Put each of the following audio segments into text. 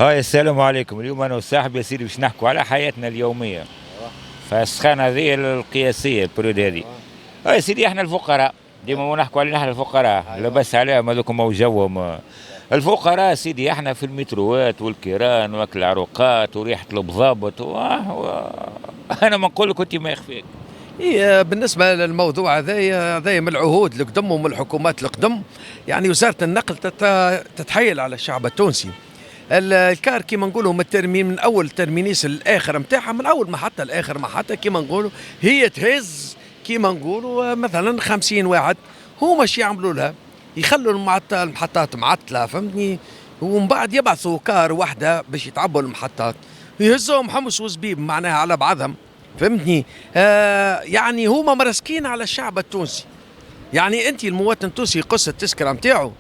هاي السلام عليكم. اليوم انا وصاحبي يا سيدي باش نحكوا على حياتنا اليوميه. فالسخانه هذه القياسيه البريود هذه. هاي يا سيدي احنا الفقراء ديما ما نحكوا علينا احنا الفقراء، لا بس عليهم هذوكم وجوهم. الفقراء سيدي احنا في المتروات والكيران واكل العروقات وريحه البضابط انا ما نقول لك انت ما يخفيك. هي بالنسبة للموضوع هذايا من العهود القدم ومن الحكومات القدم. يعني وزارة النقل تتحايل على الشعب التونسي. الكار كيما نقولوا من الترميم، من اول ترمينيس للاخر نتاعها، من اول محطة لاخر محطة كيما نقولوا، هي تهز كيما نقولوا مثلا 50 واحد. هما شي يعملوا لها؟ يخلوا المحطات معطلة، فهمتني؟ ومن بعد يبعثوا كار واحدة باش يتعبوا المحطات، يهزوهم حمص وزبيب معناها على بعضهم. فهمتني؟ يعني هما مرسكين على الشعب التونسي. يعني انت المواطن التونسي يقص التذكره نتاعو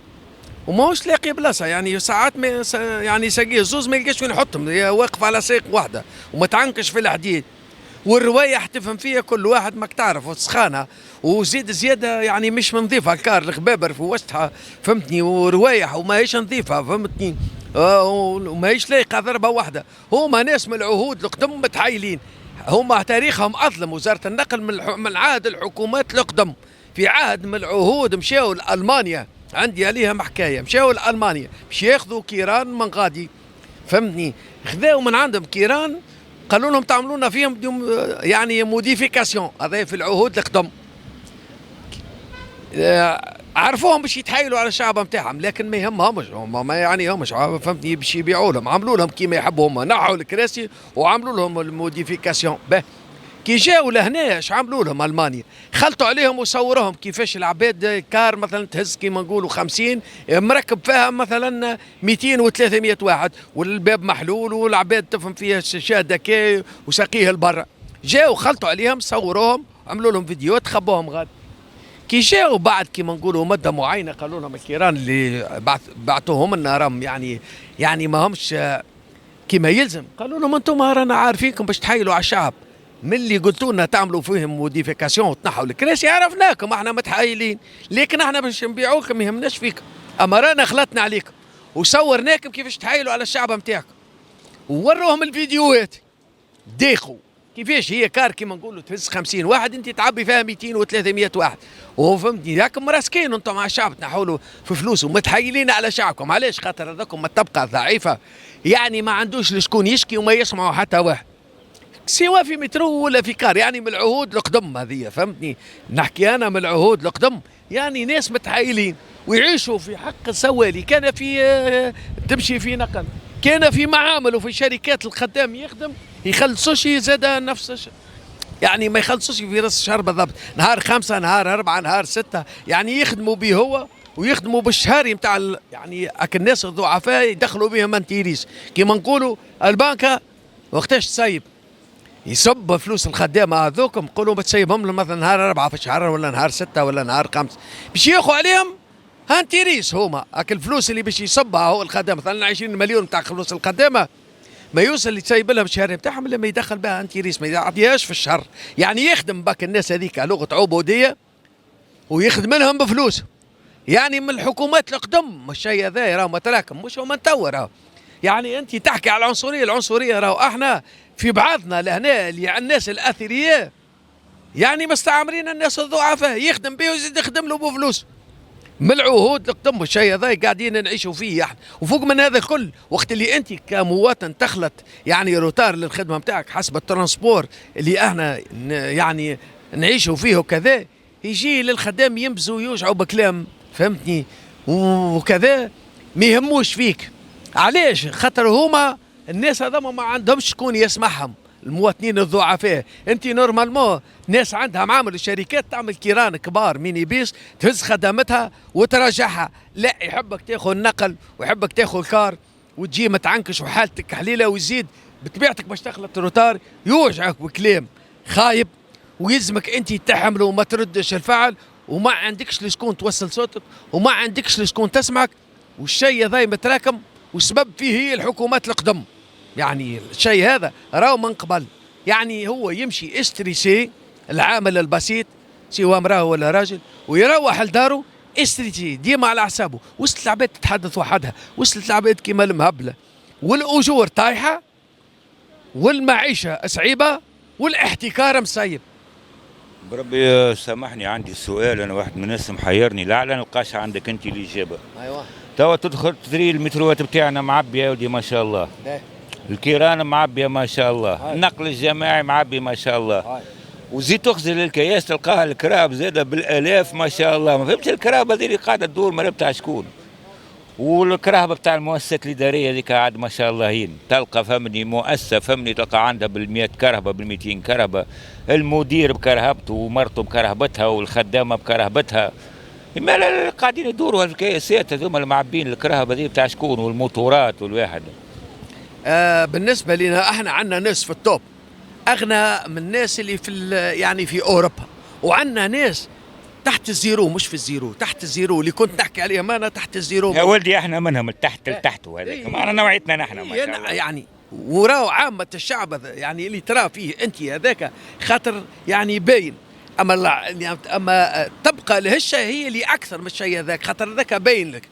وماهوش لاقي بلاصه، يعني ساعات ما يعني ساقيه زوز ما يلقاش وين يحطهم، واقف على ساق واحده وما تعنكش في الحديد. والروايح تفهم فيها كل واحد ماك تعرف، وسخانه وزيد زياده يعني مش نظيفه، الكار الغبابر في وسطها. فهمتني؟ وروايح وماهيش نظيفه. فهمتني؟ وماهيش لايقه ضربه واحده. هما ناس من العهود القدم متحايلين. هما تاريخهم أظلم. وزارة النقل من عهد الحكومات الأقدم، في عهد من العهود مشاو لألمانيا، عندي عليها حكاية، مشاو لألمانيا باش ياخذوا كيران من غادي. فهمتني؟ خذاو من عندهم كيران، قالوا لهم تعملوا لنا فيهم يعني موديفيكاسيون. هذا في العهود القدم. عرفوهم باش يتحايلوا على الشعب نتاعهم، لكن ما يهمهمش، هما ما يعنيهمش. فهمتني؟ باش يبيعوا لهم، عملوا لهم كيما يحبوا هما، نحوا الكراسي وعملوا لهم الموديفيكاسيون. به كي جاوا لهنا اش عملوا لهم المانيا؟ خلطوا عليهم وصوروهم كيفاش العباد كار مثلا تهز كيما نقولوا 50 مركب فيها مثلا 200 و300 واحد، والباب محلول والعباد تفهم فيها شاده كي وساقيه لبرا. جاوا خلطوا عليهم، صوروهم، عملوا لهم فيديوهات، خبوهم غاد. كي جاوا بعد كيما نقولوا مده معينه، قالوا لهم الكيران اللي بعثوهم لنا راهم يعني ما همش كيما يلزم. قالوا لهم انتم رانا عارفينكم باش تحايلوا على الشعب، من اللي قلتوا لنا تعملوا فيهم موديفيكاسيون وتنحوا الكراسي عرفناكم احنا متحايلين، لكن احنا باش نبيعوكم ما يهمناش فيكم. اما رانا خلطنا عليكم وصورناكم كيفاش تحايلوا على الشعب نتاعكم، ووروهم الفيديوهات. داخوا كيفاش هي كار كيما نقولوا تهز 50 واحد، انت تعبي فيها 200 و300 واحد. وفهمتني؟ راكم مراسكين انتم مع الشعب، تنحولوا في فلوس ومتحايلين على شعبكم. علاش؟ خاطر هذاكم الطبقه ضعيفه، يعني ما عندوش لشكون يشكي وما يسمعوا حتى واحد، سواء في مترو ولا في كار. يعني من العهود القدم هذه. فهمتني؟ نحكي انا من العهود القدم. يعني ناس متحايلين ويعيشوا في حق السوالي. كان في تمشي في نقل، كان في معامل وفي شركات الخدام يخدم يخلصوش زاد نفس الشيء، يعني ما يخلصوش في راس الشهر بالضبط، نهار 5 نهار 4 نهار 6، يعني يخدموا به هو ويخدموا بالشهري نتاع يعني الناس الضعفاء يدخلوا بهم انتيريس. كيما نقولوا البنكة وقتاش تسيب يصب فلوس الخدامة هذوكم، نقولوا بتسيبهم لهم مثلا نهار 4 في الشهر ولا نهار 6 ولا نهار 5، باش ياخذوا عليهم هانتيريس. هما الفلوس اللي باش يصبها هو الخدامة، مثلا 20 مليون نتاع فلوس الخدامة، ما يوصل اللي تسيب لهم الشهر نتاعهم لما يدخل بها انتيريس، ما يعطيهاش في الشهر. يعني يخدم باك الناس هذيك لغة عبودية ويخدم لهم بفلوس. يعني من الحكومات القدم الشيء هذا راهو متراكم، مش هو من تو راهو. يعني انت تحكي على العنصريه، العنصريه راهو احنا في بعضنا لهنا اللي الناس الاثرياء يعني مستعمرين الناس الضعفاء، يخدم به ويزيد يخدم له بفلوس. من العهود القدم الشيء هذا قاعدين نعيشوا فيه احنا. وفوق من هذا الكل، وقت اللي انت كمواطن تخلط يعني روتار للخدمه نتاعك حسب الترانسبور اللي احنا يعني نعيشوا فيه وكذا، يجي للخدام ينبزوا ويوجعوا بكلام. فهمتني؟ وكذا ما يهموش فيك. علاش؟ خاطر هما الناس هذوما ما عندهمش شكون يسمعهم، المواطنين الضعفاء. انت نورمالمون ناس عندها معامل الشركات تعمل كيران كبار ميني بيس تهز خدمتها وتراجعها، لا يحبك تاخذ نقل ويحبك تاخذ كار وتجي متعنكش وحالتك حليله، ويزيد بطبيعتك باش تخلط الروتار يوجعك بكلام خايب، ويلزمك انت تحمله وما تردش الفعل، وما عندكش لشكون توصل صوتك، وما عندكش لشكون تسمعك. والشيء هذا متراكم، وسبب فيه هي الحكومات القدم. يعني الشيء هذا راهو من قبل. يعني هو يمشي استريسي العامل البسيط سواء امراه ولا راجل، ويروح لداره استريسي ديما على حسابه. وصلت العباد تتحدث وحدها، وصلت العباد كيما المهبله. والاجور طايحه، والمعيشه صعيبه، والاحتكار مسيب. بربي سامحني، عندي سؤال، انا واحد من الناس محيرني، لعل نلقاش عندك انت الاجابه. ايوه. توا تدخل تدري المتروات بتاعنا معبيه يا ودي ما شاء الله. ده. الكيران معبيه ما شاء الله. هاي. النقل الجماعي معبي ما شاء الله. هاي. وزيد تغسل الكياس تلقاها الكراب زاده بالالاف ما شاء الله. ما فهمتش الكراب هذه اللي قاعده تدور ما بتاع شكون. والكرهبه بتاع المؤسسات الاداريه ذيك عاد ما شاء الله هين تلقى فهمني مؤسسه فهمني تلقى عندها بال100 كرهبه بال200 كرهبه، المدير بكرهبته ومرته بكرهبتها والخدامه بكرهبتها. ما قاعدين يدوروا الكياسات هذوما المعبين الكرهبه ذي بتاع شكون والموتورات والواحد. بالنسبه لنا احنا عندنا ناس في التوب اغنى من الناس اللي في يعني في اوروبا، وعندنا ناس تحت الزيرو، مش في الزيرو، تحت الزيرو اللي كنت نحكي عليهم انا، تحت الزيرو يا ولدي احنا منهم التحت لتحت، وهذاك معنا نوعيتنا نحن ما شاء الله. يعني وراو عامة الشعب يعني اللي ترى فيه انت هذاك خاطر يعني باين، اما تبقى الهشه هي اللي اكثر من الشيء هذاك، خاطر هذاك باين لك.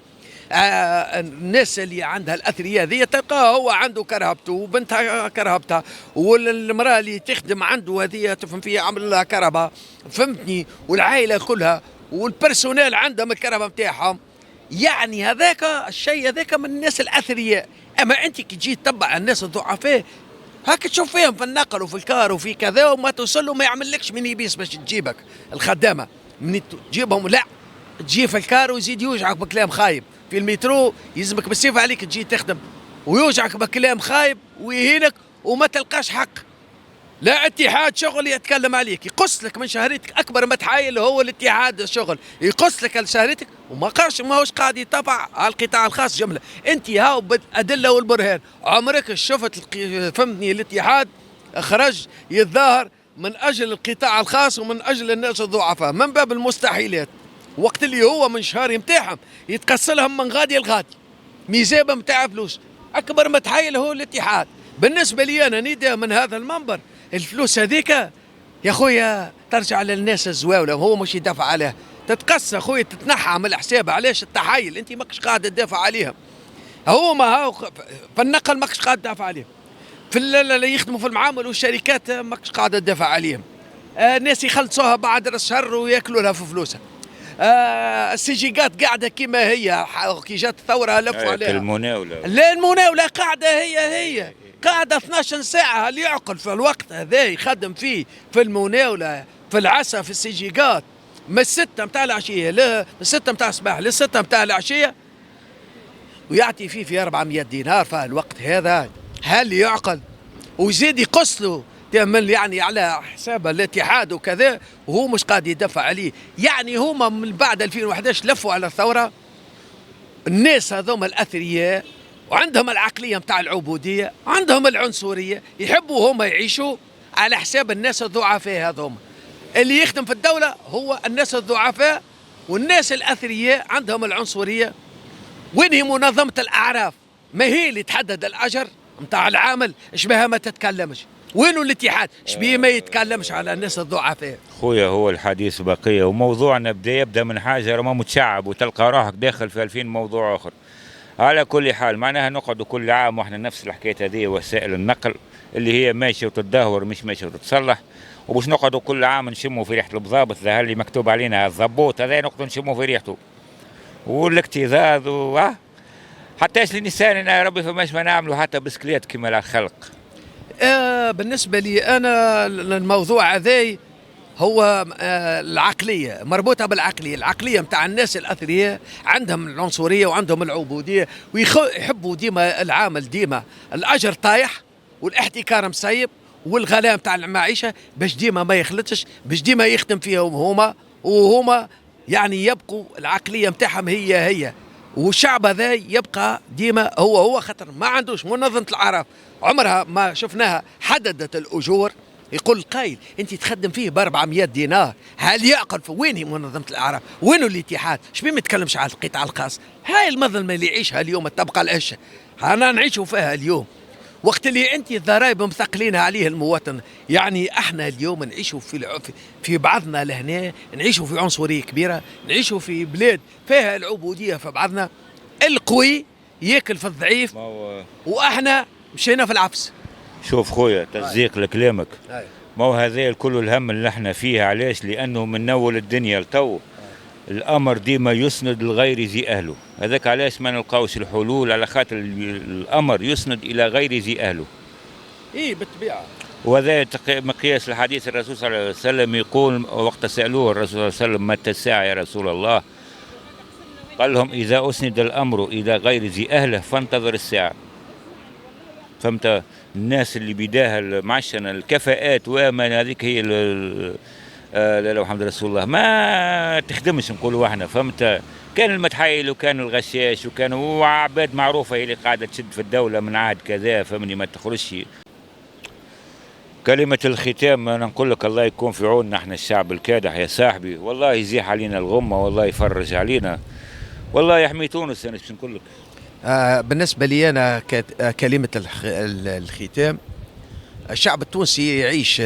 الناس اللي عندها الاثرياء ذي تلقاه هو عنده كرهبته وبنتها كرهبتها، والمراه اللي تخدم عنده هذه تفهم فيها عمل لها كرهبه، فهمتني، والعائله كلها والبرسونيل عندهم الكرهبه نتاعهم. يعني هذاك الشيء هذاك من الناس الاثرياء. اما انت كي تجي تتبع الناس الضعفاء هاك تشوف فيهم في النقل وفي الكار وفي كذا، وما توصل له ما يعملكش من يبيس باش تجيبك الخدامه من تجيبهم، لا تجي في الكار ويزيد يوجعك بكلام خايب، في المترو يلزمك بالسيف عليك تجي تخدم ويوجعك بكلام خايب ويهينك وما تلقاش حق. لا اتحاد شغل يتكلم عليك، يقص لك من شهريتك اكبر ما تحايل هو الاتحاد الشغل، يقص لك شهريتك وما قاش ما هوش قاعد يتابع على القطاع الخاص جمله. انت هاو بالادله والبرهان عمرك شفت فهمتني الاتحاد خرج يتظاهر من اجل القطاع الخاص ومن اجل الناس الضعفاء؟ من باب المستحيلات. وقت اللي هو من شهر متاعهم يتقص لهم من غادي لغادي ميزابه متاع فلوس، اكبر ما تحايل هو الاتحاد. بالنسبه لي انا نداء من هذا المنبر، الفلوس هذيك يا خويا ترجع للناس الزواوله، وهو مش يدافع عليها، تتقص خويا تتنحى من الحساب. علاش التحايل؟ انت ماكش قاعد تدافع عليهم، هما هاو في النقل ماكش قاعد تدافع عليهم، في اللي يخدموا في المعامل والشركات ماكش قاعد تدافع عليهم. الناس يخلصوها بعد راس الشهر وياكلوا لها في فلوسها. السجيقات قاعده كما هي، كي جات الثوره لفوا عليها. المناوله، لا المناوله قاعده هي قاعده 12 ساعه. اللي يعقل في الوقت هذا يخدم فيه في المناوله في العسا في السجيقات من 6 متاع العشيه من 6 متاع الصباح ل 6 متاع العشيه، ويعطي فيه في 400 دينار في الوقت هذا. هل يعقل؟ ويزيد يقص له تعمل يعني على حساب الاتحاد وكذا، وهو مش قاعد يدافع عليه. يعني هما من بعد 2011 لفوا على الثورة. الناس هذوما الأثرياء وعندهم العقلية متاع العبودية، عندهم العنصرية، يحبوا هما يعيشوا على حساب الناس الضعفاء هذوما. اللي يخدم في الدولة هو الناس الضعفاء، والناس الأثرياء عندهم العنصرية. وين هي منظمة الأعراف؟ ما هي اللي تحدد الأجر متاع العامل؟ اشبهها ما تتكلمش. وينو الاتحاد؟ شبيه ما يتكلمش على الناس الضعفاء؟ خويا هو الحديث بقيه، وموضوعنا يبدا من حاجه راه متشعب وتلقى روحك داخل في 2000 موضوع اخر. على كل حال معناها نقعد كل عام واحنا نفس الحكايه هذه، وسائل النقل اللي هي ماشيه وتتدهور مش ماشيه وتتصلح، وباش نقعدوا كل عام نشموا في ريحه الضابط ذا اللي مكتوب علينا الضبوط هذا، نقعدوا نشموا في ريحته والاكتظاظ حتى للنسان يا ربي فماش ما نعملوا حتى بسكليت كما الخلق. بالنسبة لي أنا الموضوع هذا هو العقلية مربوطة بالعقلية، العقلية متاع الناس الأثرياء عندهم العنصرية وعندهم العبودية، ويحبوا ديما العامل ديما الأجر طايح والاحتكار مسيب والغلاء متاع المعيشة، باش ديما ما يخلطش، باش ديما يخدم فيهم وهما يعني يبقوا العقلية متاعهم هي. والشعب هذا يبقى ديما هو خاطر ما عندوش منظمة الأعراف، عمرها ما شفناها حددت الأجور. يقول القايل انت تخدم فيه ب 400 دينار، هل يعقل؟ وين هي منظمة الأعراف؟ وين الاتحاد؟ شبيه ما يتكلمش على القطاع الخاص؟ هاي المظلمة اللي يعيشها اليوم تبقى الهشة، انا نعيشوا فيها اليوم، وقت اللي انت الضرائب مثقلين عليه المواطن. يعني احنا اليوم نعيشوا في بعضنا لهنا، نعيشوا في عنصريه كبيره، نعيشوا في بلاد فيها العبوديه في بعضنا. القوي ياكل في الضعيف، ما هو واحنا مشينا في العفس. شوف خويا تصديق لكلامك، أي. ما هو هذا كل الهم اللي احنا فيه. علاش؟ لانه من اول الدنيا لتو الامر ديما يسند لغير ذي اهله. هذاك علاش ما نلقاوش الحلول، على خاطر الامر يسند الى غير ذي اهله. ايه بالطبيعه. وهذا مقياس الحديث. الرسول صلى الله عليه وسلم يقول وقت سالوه الرسول صلى الله عليه وسلم متى الساعه يا رسول الله؟ قال لهم اذا اسند الامر الى غير ذي اهله فانتظر الساعه. فهمت؟ الناس اللي بداها المعشنه الكفاءات وما هذيك هي لا لا محمد رسول الله ما تخدمش نقولوا احنا. فهمت؟ كان المتحايل وكان الغشاش وكانوا عباد معروفه هي اللي قاعده تشد في الدوله من عهد كذا. فهمني؟ ما تخرجش. كلمة الختام أنا نقول لك الله يكون في عوننا احنا الشعب الكادح يا صاحبي، والله يزيح علينا الغمة، والله يفرج علينا، والله يحمي تونس. أنا باش نقول لك بالنسبة لي أنا كلمة الختام، الشعب التونسي يعيش،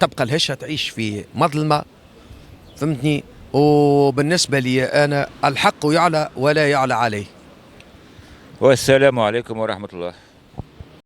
تبقى الهشة تعيش في مظلمة، فهمتني؟ وبالنسبة لي أنا الحق يعلى ولا يعلى عليه. والسلام عليكم ورحمة الله.